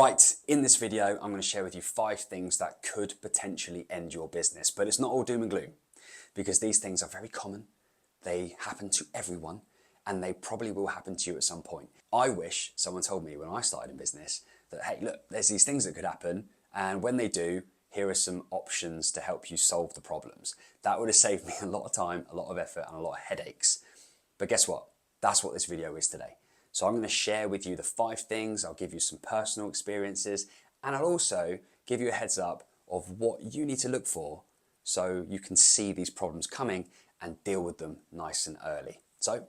Right, in this video, I'm going to share with you 5 things that could potentially end your business, but it's not all doom and gloom because these things are very common. They happen to everyone and they probably will happen to you at some point. I wish someone told me when I started in business that, hey, look, there's these things that could happen, and when they do, here are some options to help you solve the problems. That would have saved me a lot of time, a lot of effort, and a lot of headaches. But guess what? That's what this video is today. So I'm going to share with you the 5 things, I'll give you some personal experiences, and I'll also give you a heads up of what you need to look for so you can see these problems coming and deal with them nice and early. So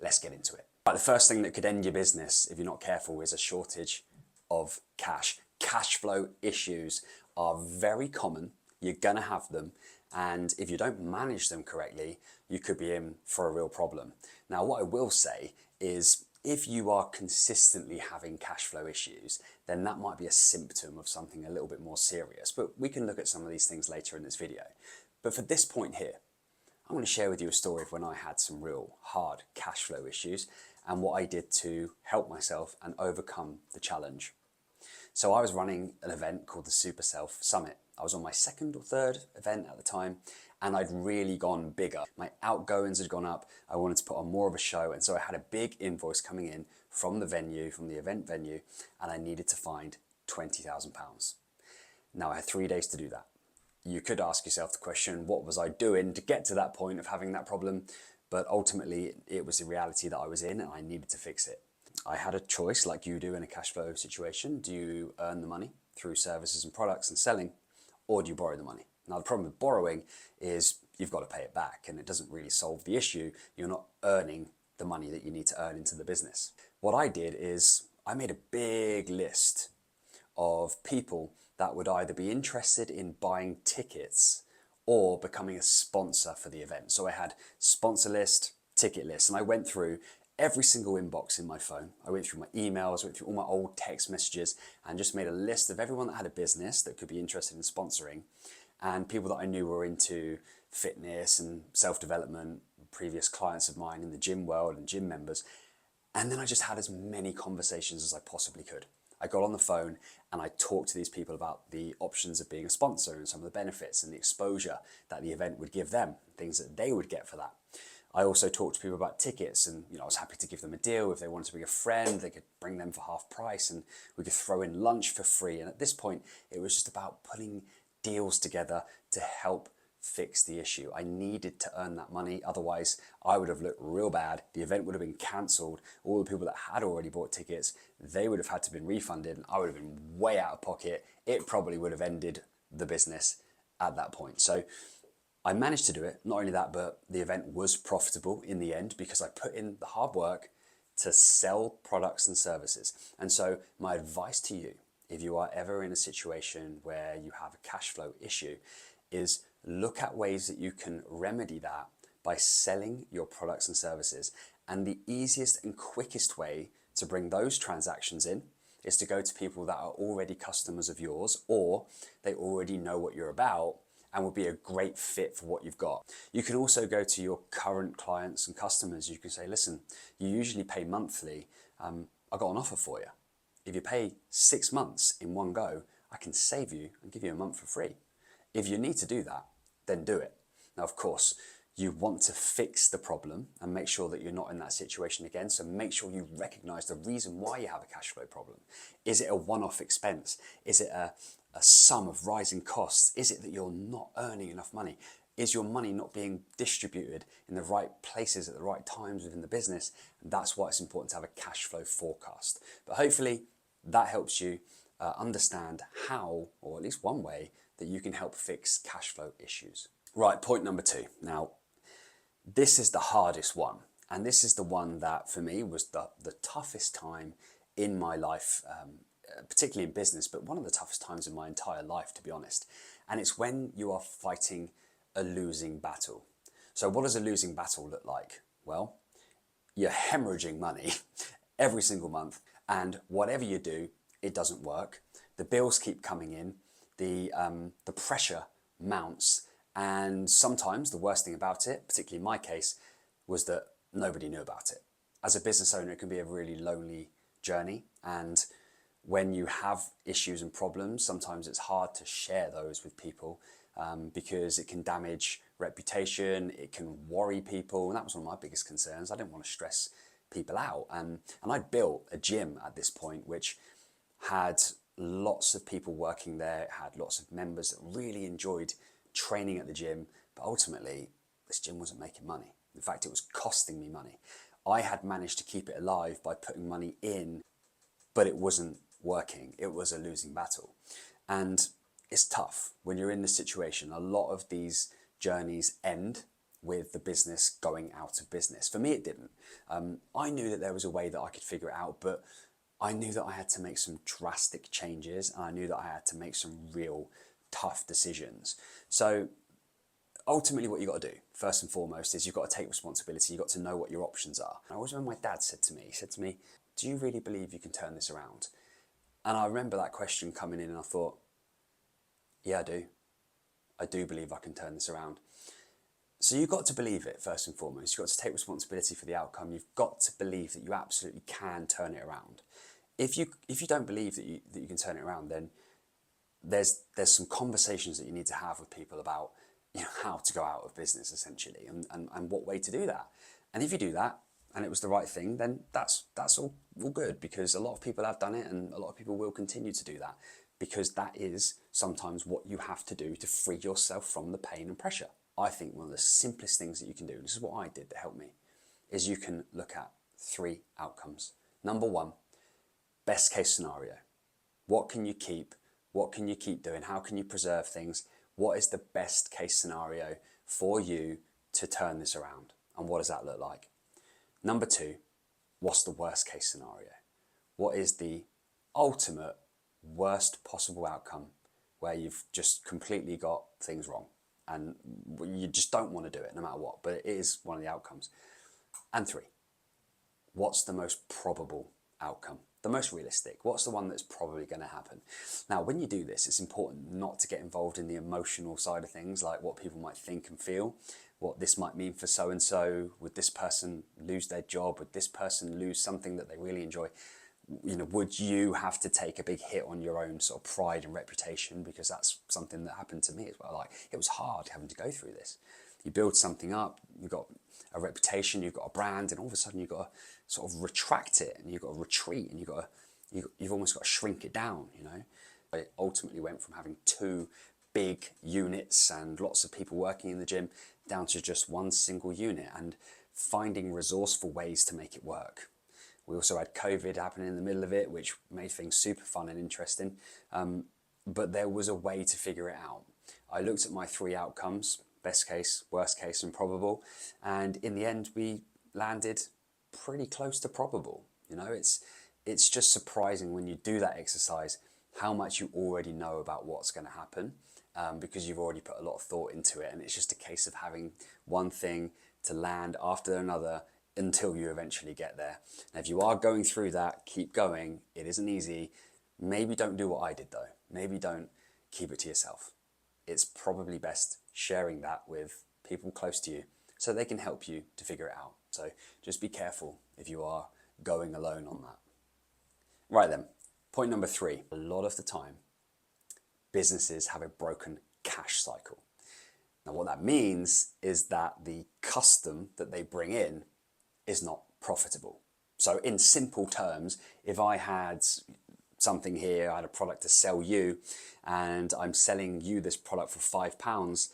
let's get into it. Right, the first thing that could end your business if you're not careful is a shortage of cash. Cash flow issues are very common. You're going to have them. And if you don't manage them correctly, you could be in for a real problem. Now, what I will say is if you are consistently having cash flow issues, then that might be a symptom of something a little bit more serious. But we can look at some of these things later in this video. But for this point here, I'm going to share with you a story of when I had some real hard cash flow issues and what I did to help myself and overcome the challenge. So I was running an event called the Super Self Summit. I was on my 2nd or 3rd event at the time, and I'd really gone bigger. My outgoings had gone up. I wanted to put on more of a show, and so I had a big invoice coming in from the venue, from the event venue, and I needed to find £20,000. Now I had 3 days to do that. You could ask yourself the question, what was I doing to get to that point of having that problem? But ultimately, it was the reality that I was in, and I needed to fix it. I had a choice, like you do in a cash flow situation. Do you earn the money through services and products and selling, or do you borrow the money? Now, the problem with borrowing is you've got to pay it back, and it doesn't really solve the issue. You're not earning the money that you need to earn into the business. What I did is I made a big list of people that would either be interested in buying tickets or becoming a sponsor for the event. So I had sponsor list, ticket list, and I went through every single inbox in my phone. I went through my emails, went through all my old text messages, and just made a list of everyone that had a business that could be interested in sponsoring, and people that I knew were into fitness and self-development, previous clients of mine in the gym world and gym members. And then I just had as many conversations as I possibly could. I got on the phone and I talked to these people about the options of being a sponsor and some of the benefits and the exposure that the event would give them, things that they would get for that. I also talked to people about tickets, and I was happy to give them a deal. If they wanted to bring a friend, they could bring them for half price, and we could throw in lunch for free. And at this point, it was just about putting deals together to help fix the issue. I needed to earn that money, otherwise I would have looked real bad. The event would have been cancelled. All the people that had already bought tickets, they would have had to been refunded, and I would have been way out of pocket. It probably would have ended the business at that point. So I managed to do it. Not only that, but the event was profitable in the end because I put in the hard work to sell products and services. And so my advice to you, if you are ever in a situation where you have a cash flow issue, is look at ways that you can remedy that by selling your products and services. And the easiest and quickest way to bring those transactions in is to go to people that are already customers of yours, or they already know what you're about and will be a great fit for what you've got. You can also go to your current clients and customers. You can say, listen, you usually pay monthly. I got an offer for you. If you pay 6 months in one go, I can save you and give you a month for free. If you need to do that, then do it. Now, of course, you want to fix the problem and make sure that you're not in that situation again. So make sure you recognize the reason why you have a cash flow problem. Is it a one-off expense? Is it a sum of rising costs? Is it that you're not earning enough money? Is your money not being distributed in the right places at the right times within the business? And that's why it's important to have a cash flow forecast. But hopefully that helps you understand how, or at least one way, that you can help fix cash flow issues. Right, point number 2. Now, this is the hardest one. And this is the one that for me was the toughest time in my life, particularly in business, but one of the toughest times in my entire life, to be honest. And it's when you are fighting a losing battle. So what does a losing battle look like? Well, you're hemorrhaging money every single month, and whatever you do, it doesn't work. The bills keep coming in, the pressure mounts, and sometimes the worst thing about it, particularly in my case, was that nobody knew about it. As a business owner, it can be a really lonely journey, and when you have issues and problems, sometimes it's hard to share those with people because it can damage reputation, it can worry people, and that was one of my biggest concerns. I didn't want to stress people out, and I'd built a gym at this point which had lots of people working there, it had lots of members that really enjoyed training at the gym, but ultimately this gym wasn't making money. In fact, it was costing me money. I had managed to keep it alive by putting money in, but it wasn't working. It was a losing battle. And it's tough when you're in this situation. A lot of these journeys end with the business going out of business. For me, it didn't. I knew that there was a way that I could figure it out, but I knew that I had to make some drastic changes, and I knew that I had to make some real tough decisions. So ultimately what you've got to do, first and foremost, is you've got to take responsibility. You've got to know what your options are. I always remember my dad said to me, do you really believe you can turn this around? And I remember that question coming in and I thought, yeah, I do. I do believe I can turn this around. So you've got to believe it, first and foremost. You've got to take responsibility for the outcome. You've got to believe that you absolutely can turn it around. If you don't believe that you can turn it around, then there's some conversations that you need to have with people about how to go out of business, essentially, and what way to do that. And if you do that, and it was the right thing, then that's all good, because a lot of people have done it, and a lot of people will continue to do that, because that is sometimes what you have to do to free yourself from the pain and pressure. I think one of the simplest things that you can do, and this is what I did that helped me, is you can look at 3 outcomes. Number 1, best case scenario. What can you keep? What can you keep doing? How can you preserve things? What is the best case scenario for you to turn this around? And what does that look like? Number 2, what's the worst case scenario? What is the ultimate worst possible outcome where you've just completely got things wrong and you just don't want to do it no matter what, but it is one of the outcomes? And 3, what's the most probable outcome? The most realistic. What's the one that's probably going to happen? Now, when you do this, it's important not to get involved in the emotional side of things, like what people might think and feel, what this might mean for so-and-so. Would this person lose their job? Would this person lose something that they really enjoy? Would you have to take a big hit on your own sort of pride and reputation? Because that's something that happened to me as well. Like, it was hard having to go through this. You build something up, you've got a reputation, you've got a brand, and all of a sudden you've got to sort of retract it, and you've got to retreat, and you've almost got to shrink it down, I ultimately went from having 2 big units and lots of people working in the gym down to just 1 single unit, and finding resourceful ways to make it work. We also had COVID happening in the middle of it, which made things super fun and interesting. But there was a way to figure it out. I looked at my 3 outcomes: best case, worst case, and probable. And in the end, we landed pretty close to probable. It's just surprising when you do that exercise how much you already know about what's going to happen, because you've already put a lot of thought into it. And it's just a case of having one thing to land after another until you eventually get there. Now, if you are going through that, keep going. It isn't easy. Maybe don't do what I did though. Maybe don't keep it to yourself. It's probably best sharing that with people close to you so they can help you to figure it out. So just be careful if you are going alone on that. Right then, point number 3. A lot of the time, businesses have a broken cash cycle. Now, what that means is that the custom that they bring in is not profitable. So in simple terms, if I had something here, I had a product to sell you, and I'm selling you this product for £5,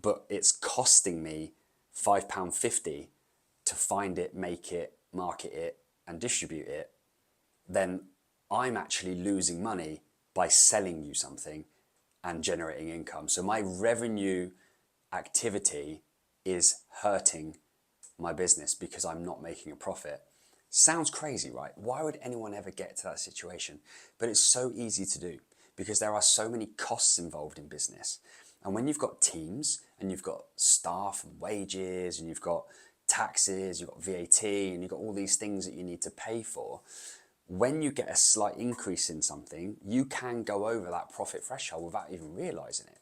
but it's costing me £5.50 to find it, make it, market it, and distribute it, then I'm actually losing money by selling you something and generating income. So my revenue activity is hurting my business because I'm not making a profit. Sounds crazy, right? Why would anyone ever get to that situation? But it's so easy to do because there are so many costs involved in business. And when you've got teams and you've got staff and wages and you've got taxes, you've got VAT, and you've got all these things that you need to pay for, when you get a slight increase in something, you can go over that profit threshold without even realizing it.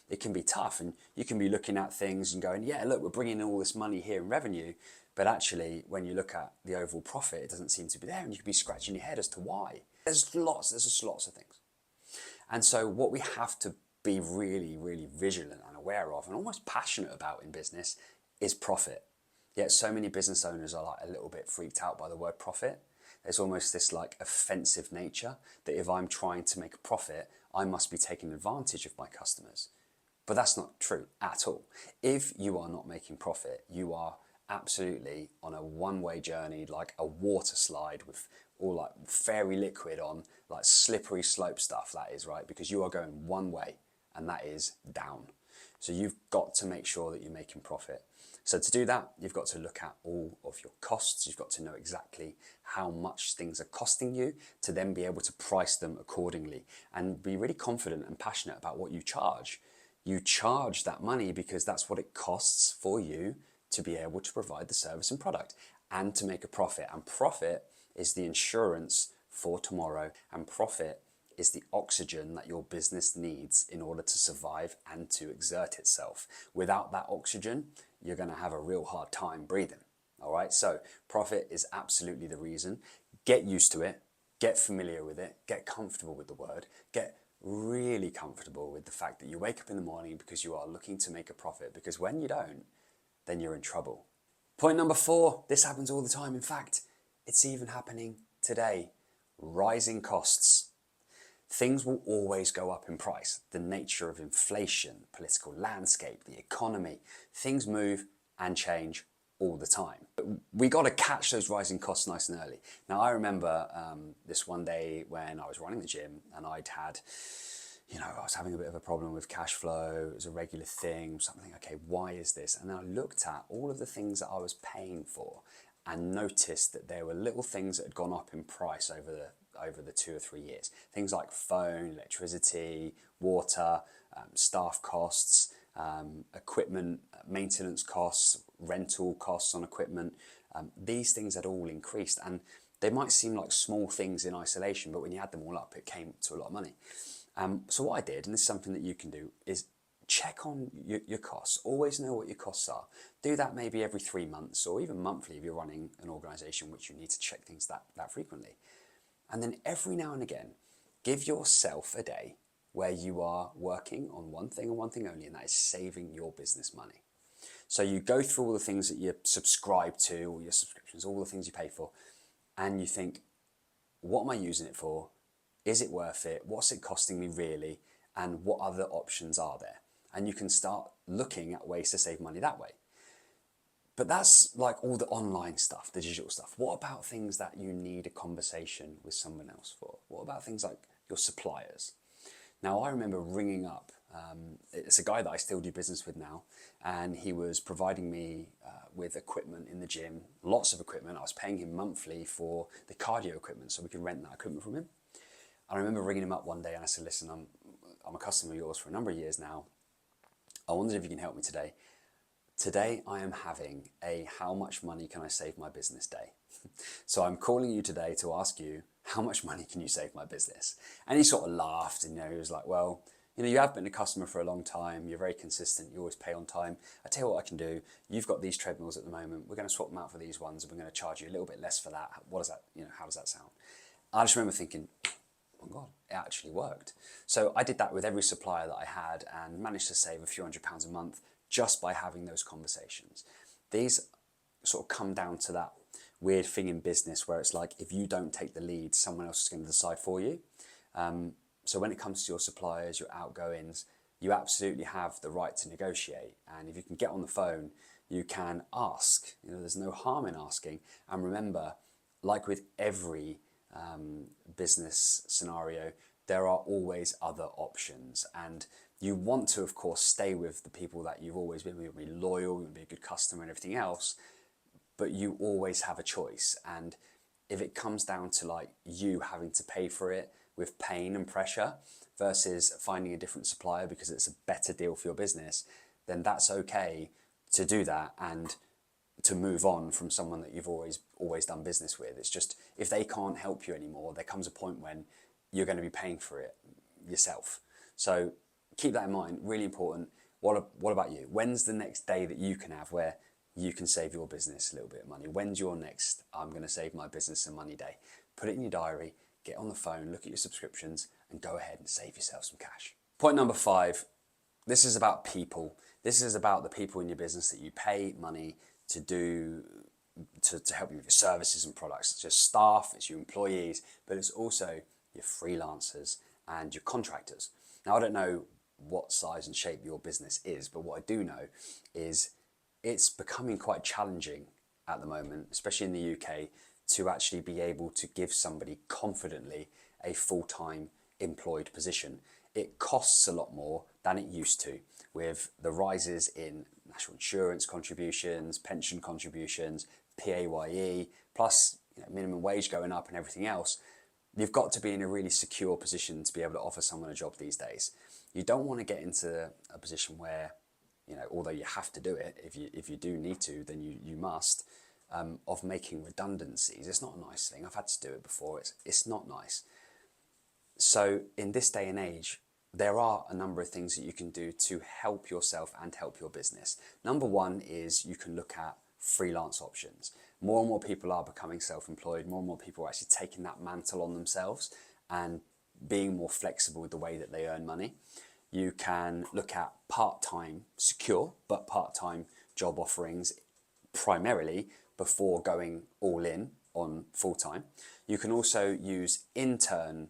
It can be tough, and you can be looking at things and going, yeah, look, we're bringing in all this money here in revenue, but actually when you look at the overall profit, it doesn't seem to be there, and you could be scratching your head as to why. There's just lots of things. And so what we have to be really, really vigilant and aware of and almost passionate about in business is profit. Yet so many business owners are like a little bit freaked out by the word profit. There's almost this like offensive nature that if I'm trying to make a profit, I must be taking advantage of my customers. But that's not true at all. If you are not making profit, you are absolutely on a one-way journey, like a water slide with all like fairy liquid on, like slippery slope stuff, that is, right? Because you are going one way, and that is down. So you've got to make sure that you're making profit. So to do that, you've got to look at all of your costs. You've got to know exactly how much things are costing you to then be able to price them accordingly and be really confident and passionate about what you charge. You charge that money because that's what it costs for you to be able to provide the service and product and to make a profit. And profit is the insurance for tomorrow, and profit is the oxygen that your business needs in order to survive and to exert itself. Without that oxygen, you're going to have a real hard time breathing. All right, so profit is absolutely the reason. Get used to it, get familiar with it, get comfortable with the word, get really comfortable with the fact that you wake up in the morning because you are looking to make a profit, because when you don't, then you're in trouble. Point number 4, this happens all the time. In fact, it's even happening today. Rising costs. Things will always go up in price. The nature of inflation, political landscape, the economy, things move and change all the time. We got to catch those rising costs nice and early. Now, I remember this one day when I was running the gym and I was having a bit of a problem with cash flow. It was a regular thing, something, okay, why is this? And then I looked at all of the things that I was paying for and noticed that there were little things that had gone up in price over the 2 or 3 years. Things like phone, electricity, water, staff costs, equipment, maintenance costs, rental costs on equipment. These things had all increased, and they might seem like small things in isolation, but when you add them all up, it came to a lot of money. So what I did, and this is something that you can do, is check on your costs. Always know what your costs are. Do that maybe every 3 months or even monthly if you're running an organisation which you need to check things that frequently. And then every now and again, give yourself a day where you are working on one thing and one thing only, and that is saving your business money. So you go through all the things that you subscribe to, all your subscriptions, all the things you pay for, and you think, what am I using it for? Is it worth it? What's it costing me really? And what other options are there? And you can start looking at ways to save money that way. But that's like all the online stuff, the digital stuff. What about things that you need a conversation with someone else for? What about things like your suppliers? Now, I remember ringing up, it's a guy that I still do business with now, and he was providing me with equipment in the gym, lots of equipment. I was paying him monthly for the cardio equipment so we could rent that equipment from him. And I remember ringing him up one day and I said, listen, I'm a customer of yours for a number of years now. I wondered if you can help me today. Today I am having a how much money can I save my business day. So I'm calling you today to ask you, how much money can you save my business? And he sort of laughed and he was like, well, you have been a customer for a long time. You're very consistent. You always pay on time. I tell you what I can do. You've got these treadmills at the moment. We're going to swap them out for these ones and we're going to charge you a little bit less for that. What does that, how does that sound? I just remember thinking, oh my God, it actually worked. So I did that with every supplier that I had and managed to save a few £100s a month just by having those conversations. These sort of come down to that weird thing in business where it's like, if you don't take the lead, someone else is going to decide for you. So when it comes to your suppliers, your outgoings, you absolutely have the right to negotiate. And if you can get on the phone, you can ask. There's no harm in asking. And remember, like with every business scenario, there are always other options. And you want to, of course, stay with the people that you've always been. You'll be loyal, you'll be a good customer and everything else. But you always have a choice. And if it comes down to like you having to pay for it with pain and pressure versus finding a different supplier because it's a better deal for your business, then that's okay to do that and to move on from someone that you've always done business with. It's just, if they can't help you anymore, there comes a point when you're going to be paying for it yourself. So keep that in mind, really important. What about you? When's the next day that you can have where you can save your business a little bit of money? When's your next, I'm going to save my business some money day? Put it in your diary, get on the phone, look at your subscriptions, and go ahead and save yourself some cash. Point number 5, this is about people. This is about the people in your business that you pay money to do, to help you with your services and products. It's your staff, it's your employees, but it's also your freelancers and your contractors. Now, I don't know what size and shape your business is, but what I do know is it's becoming quite challenging at the moment, especially in the UK, to actually be able to give somebody confidently a full-time employed position. It costs a lot more than it used to, with the rises in national insurance contributions, pension contributions, PAYE, plus minimum wage going up and everything else. You've got to be in a really secure position to be able to offer someone a job these days. You don't want to get into a position where, although you have to do it, if you do need to, then you must, of making redundancies. It's not a nice thing. I've had to do it before. It's not nice. So in this day and age, there are a number of things that you can do to help yourself and help your business. Number 1 is you can look at freelance options. More and more people are becoming self-employed. More and more people are actually taking that mantle on themselves and being more flexible with the way that they earn money. You can look at part-time, secure, but part-time job offerings primarily before going all in on full-time. You can also use intern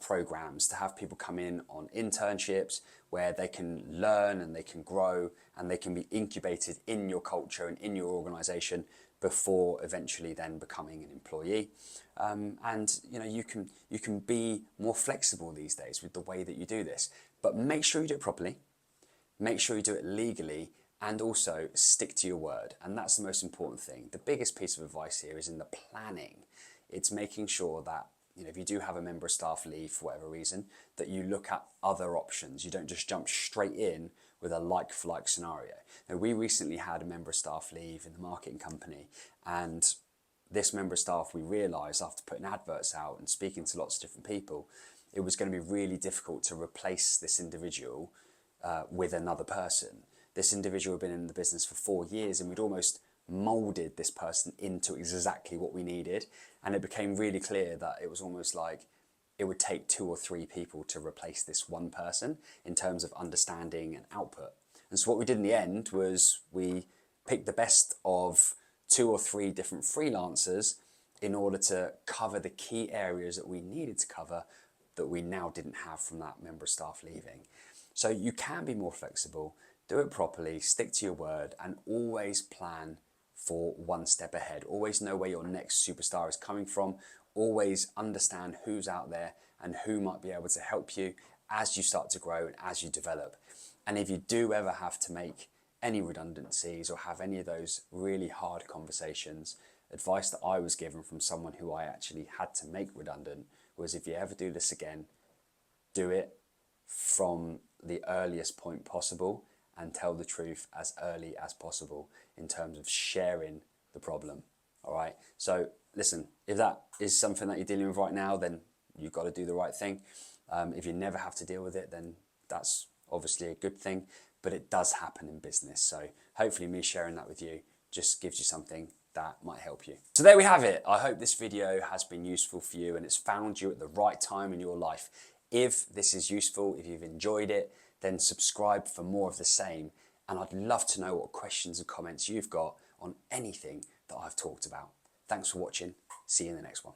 programs to have people come in on internships where they can learn and they can grow and they can be incubated in your culture and in your organization before eventually then becoming an employee. And you can be more flexible these days with the way that you do this, but make sure you do it properly, make sure you do it legally, and also stick to your word. And that's the most important thing. The biggest piece of advice here is in the planning. It's making sure that if you do have a member of staff leave for whatever reason, that you look at other options. You don't just jump straight in with a like-for-like scenario. Now, we recently had a member of staff leave in the marketing company, and this member of staff, we realised after putting adverts out and speaking to lots of different people, it was going to be really difficult to replace this individual with another person. This individual had been in the business for 4 years, and we'd almost moulded this person into exactly what we needed, and it became really clear that it was almost like it would take 2 or 3 people to replace this one person in terms of understanding and output. And so what we did in the end was we picked the best of 2 or 3 different freelancers in order to cover the key areas that we needed to cover that we now didn't have from that member of staff leaving. So you can be more flexible, do it properly, stick to your word, and always plan for one step ahead. Always know where your next superstar is coming from. Always understand who's out there and who might be able to help you as you start to grow and as you develop. And if you do ever have to make any redundancies or have any of those really hard conversations, advice that I was given from someone who I actually had to make redundant was, if you ever do this again, do it from the earliest point possible and tell the truth as early as possible in terms of sharing the problem. All right. So listen, if that is something that you're dealing with right now, then you've got to do the right thing. If you never have to deal with it, then that's obviously a good thing, but it does happen in business. So hopefully me sharing that with you just gives you something that might help you. So there we have it. I hope this video has been useful for you and it's found you at the right time in your life. If this is useful, if you've enjoyed it, then subscribe for more of the same. And I'd love to know what questions and comments you've got on anything that I've talked about. Thanks for watching. See you in the next one.